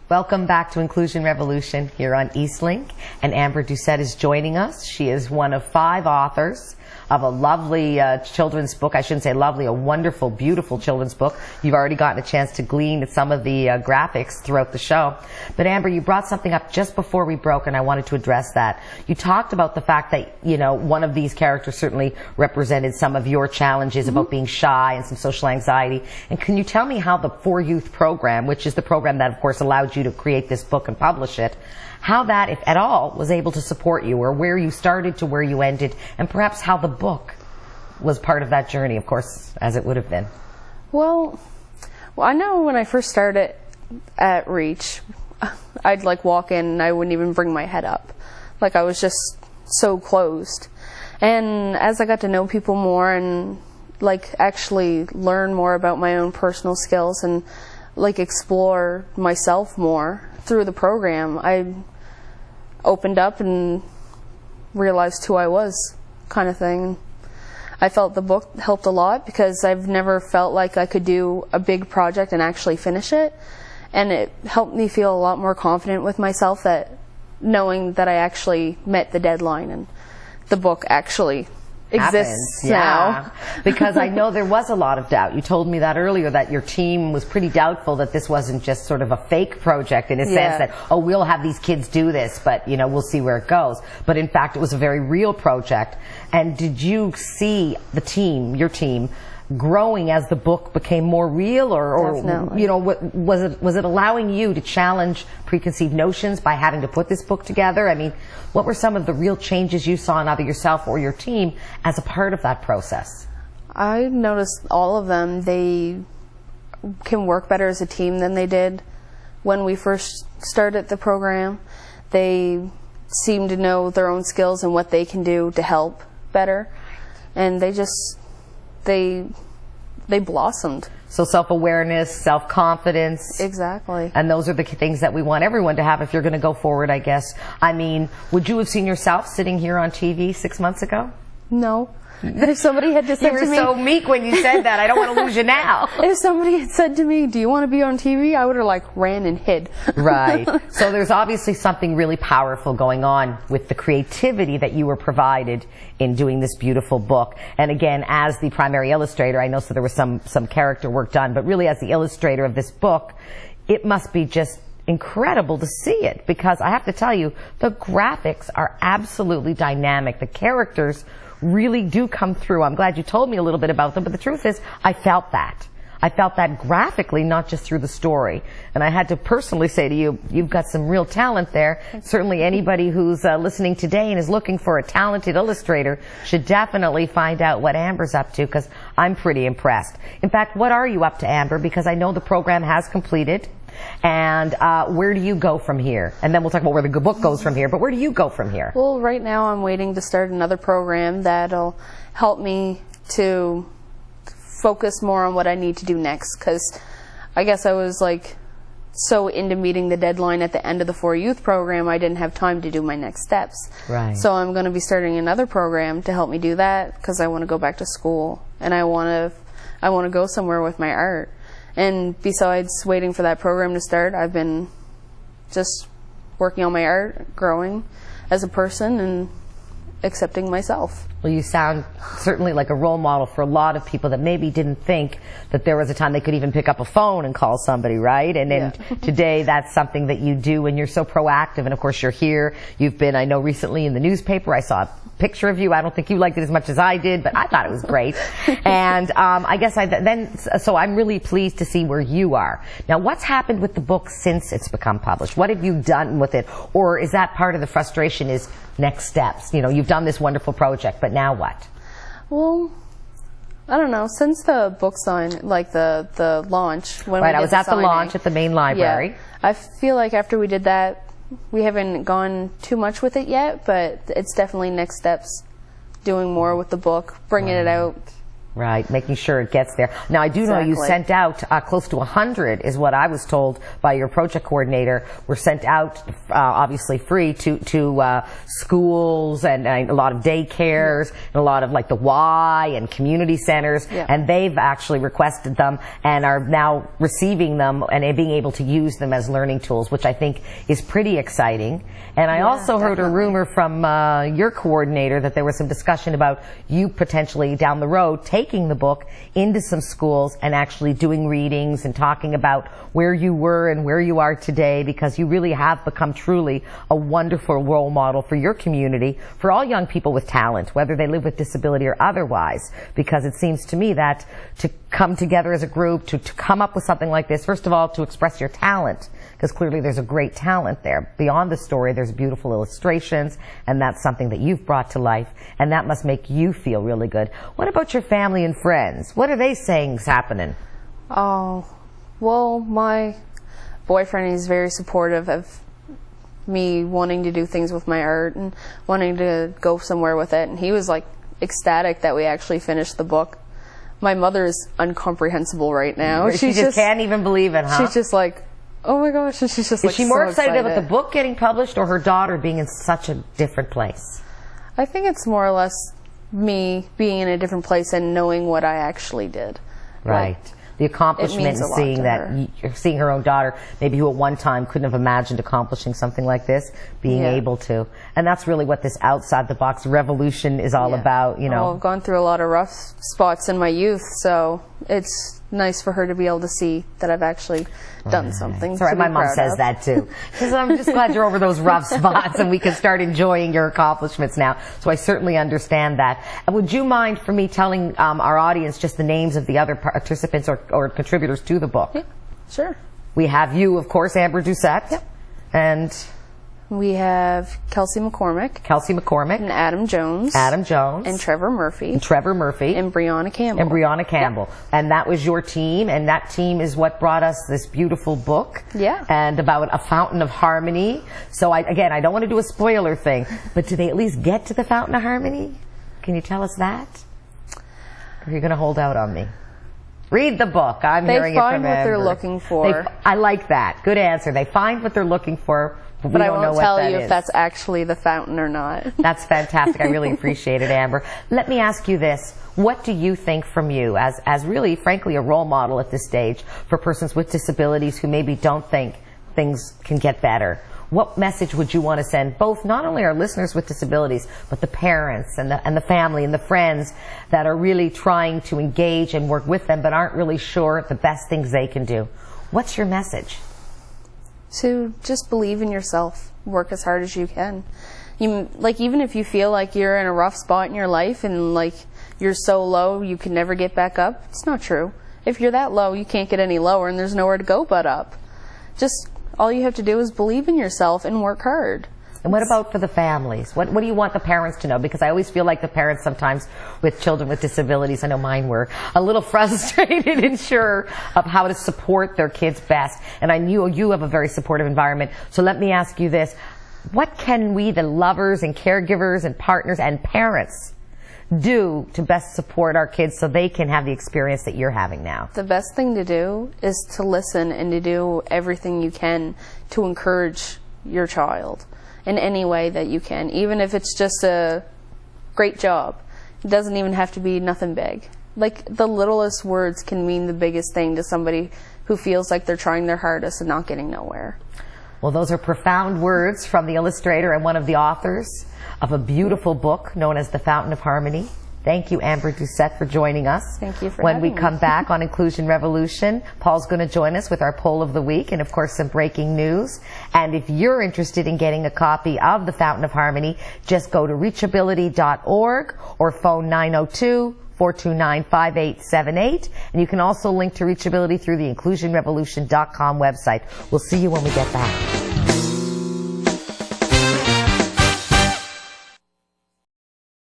Welcome back to Inclusion Revolution here on Eastlink, and Amber Doucette is joining us. She is one of 5 authors of a lovely children's book. I shouldn't say lovely, a wonderful, beautiful children's book. You've already gotten a chance to glean at some of the graphics throughout the show. But Amber, you brought something up just before we broke, and I wanted to address that. You talked about the fact that, you know, one of these characters certainly represented some of your challenges about being shy and some social anxiety. And can you tell me how the For Youth program, which is the program that, of course, allowed you to create this book and publish it, how that, if at all, was able to support you, or where you started to where you ended, and perhaps how the book was part of that journey, of course, as it would have been? Well, I know when I first started at Reach, I'd like walk in and I wouldn't even bring my head up. Like I was just so closed. And as I got to know people more and like actually learn more about my own personal skills and like explore myself more through the program, I opened up and realized who I was, kind of thing. I felt the book helped a lot because I've never felt like I could do a big project and actually finish it, and it helped me feel a lot more confident with myself, that knowing that I actually met the deadline and the book actually exists now. Because I know there was a lot of doubt. You told me that earlier, that your team was pretty doubtful that this wasn't just sort of a fake project in a sense that, oh, we'll have these kids do this, but, you know, we'll see where it goes. But in fact, it was a very real project. And did you see the team, your team, growing as the book became more real, or you know, was it allowing you to challenge preconceived notions by having to put this book together? I mean, what were some of the real changes you saw in either yourself or your team as a part of that process? I noticed all of them. They can work better as a team than they did when we first started the program. They seem to know their own skills and what they can do to help better, and they blossomed. So self-awareness, self-confidence. Exactly. And those are the things that we want everyone to have if you're going to go forward, I guess. I mean, would you have seen yourself sitting here on TV 6 months ago? No. If somebody had just said to me... You were so meek when you said that. I don't want to lose you now. If somebody had said to me, do you want to be on TV? I would have like ran and hid. Right. So there's obviously something really powerful going on with the creativity that you were provided in doing this beautiful book. And again, as the primary illustrator, I know so there was some character work done, but really as the illustrator of this book, it must be just incredible to see it, because I have to tell you, the graphics are absolutely dynamic. The characters really do come through. I'm glad you told me a little bit about them, but the truth is, I felt that. I felt that graphically, not just through the story. And I had to personally say to you, you've got some real talent there. Certainly anybody who's listening today and is looking for a talented illustrator should definitely find out what Amber's up to, because I'm pretty impressed. In fact, what are you up to, Amber? Because I know the program has completed. And where do you go from here? And then we'll talk about where the book goes from here, but where do you go from here? Well, right now I'm waiting to start another program that'll help me to focus more on what I need to do next, because I guess I was like so into meeting the deadline at the end of the For Youth program, I didn't have time to do my next steps. Right. So I'm going to be starting another program to help me do that, because I want to go back to school and I want to go somewhere with my art. And besides waiting for that program to start, I've been just working on my art, growing as a person, and accepting myself. Well, you sound certainly like a role model for a lot of people that maybe didn't think that there was a time they could even pick up a phone and call somebody, right? And then today that's something that you do, and you're so proactive. And of course you're here. You've been, I know, recently in the newspaper. I saw a picture of you. I don't think you liked it as much as I did, but I thought it was great. And I guess so I'm really pleased to see where you are. Now, what's happened with the book since it's become published? What have you done with it? Or is that part of the frustration, is next steps? You know, you've done this wonderful project, but now what? Well, I don't know. Since the book sign, like the launch, when I was at the launch at the main library. Yeah, I feel like after we did that, we haven't gone too much with it yet, but it's definitely next steps, doing more with the book, bringing it out Right, making sure it gets there. Now, I do know you sent out close to 100, is what I was told by your project coordinator, were sent out, obviously free, to schools and a lot of daycares, and a lot of like the Y and community centers, and they've actually requested them and are now receiving them and being able to use them as learning tools, which I think is pretty exciting. And I also heard a rumor from your coordinator that there was some discussion about you potentially down the road taking the book into some schools and actually doing readings and talking about where you were and where you are today, because you really have become truly a wonderful role model for your community, for all young people with talent, whether they live with disability or otherwise, because it seems to me that to come together as a group, to come up with something like this, first of all, to express your talent, because clearly there's a great talent there. Beyond the story, there's beautiful illustrations, and that's something that you've brought to life, and that must make you feel really good. What about your family and friends? What are they saying is happening? Oh, well, my boyfriend is very supportive of me wanting to do things with my art and wanting to go somewhere with it, and he was like ecstatic that we actually finished the book. My mother is incomprehensible right now. She just can't even believe it, huh? She's just like, oh my gosh, and she's just like, is she more excited about the book getting published or her daughter being in such a different place? I think it's more or less me being in a different place and knowing what I actually did. Right. The accomplishment and seeing that, seeing her own daughter, maybe who at one time couldn't have imagined accomplishing something like this, being able to. And that's really what this outside the box revolution is all about, you know. Well, I've gone through a lot of rough spots in my youth, so it's nice for her to be able to see that I've actually done something. It's all right, my mom says that too. She says, I'm just glad you're over those rough spots and we can start enjoying your accomplishments now. So I certainly understand that. And would you mind for me telling our audience just the names of the other participants or contributors to the book? Yeah, sure. We have you, of course, Amber Doucette. Yep. And we have Kelsey McCormick. Kelsey McCormick. And Adam Jones. Adam Jones. And Trevor Murphy. And Trevor Murphy. And Brianna Campbell. And Brianna Campbell. Yep. And that was your team, and that team is what brought us this beautiful book. Yeah. And about a fountain of harmony. So again, I don't want to do a spoiler thing, but do they at least get to the fountain of harmony? Can you tell us that? Or are you going to hold out on me? Read the book. I'm hearing it from Amber. They find what they're looking for. I like that. Good answer. They find what they're looking for. But I won't tell you if that's actually the fountain or not. That's fantastic. I really appreciate it, Amber. Let me ask you this. What do you think from you as really, frankly, a role model at this stage for persons with disabilities who maybe don't think things can get better? What message would you want to send both not only our listeners with disabilities, but the parents and the family and the friends that are really trying to engage and work with them but aren't really sure the best things they can do? What's your message? To just believe in yourself, work as hard as you can. Even if you feel like you're in a rough spot in your life and like you're so low you can never get back up, it's not true. If you're that low, you can't get any lower and there's nowhere to go but up. Just all you have to do is believe in yourself and work hard. And what about for the families? What do you want the parents to know? Because I always feel like the parents sometimes with children with disabilities, I know mine were, a little frustrated and sure of how to support their kids best. And I knew you have a very supportive environment. So let me ask you this. What can we, the lovers and caregivers and partners and parents, do to best support our kids so they can have the experience that you're having now? The best thing to do is to listen and to do everything you can to encourage your child in any way that you can, even if it's just a great job. It doesn't even have to be nothing big. Like, the littlest words can mean the biggest thing to somebody who feels like they're trying their hardest and not getting nowhere. Well, those are profound words from the illustrator and one of the authors of a beautiful book known as The Fountain of Harmony. Thank you, Amber Doucette, for joining us. Thank you for When having we come me. back on Inclusion Revolution, Paul's going to join us with our poll of the week and, of course, some breaking news. And if you're interested in getting a copy of The Fountain of Harmony, just go to reachability.org or phone 902-429-5878. And you can also link to Reachability through the inclusionrevolution.com website. We'll see you when we get back.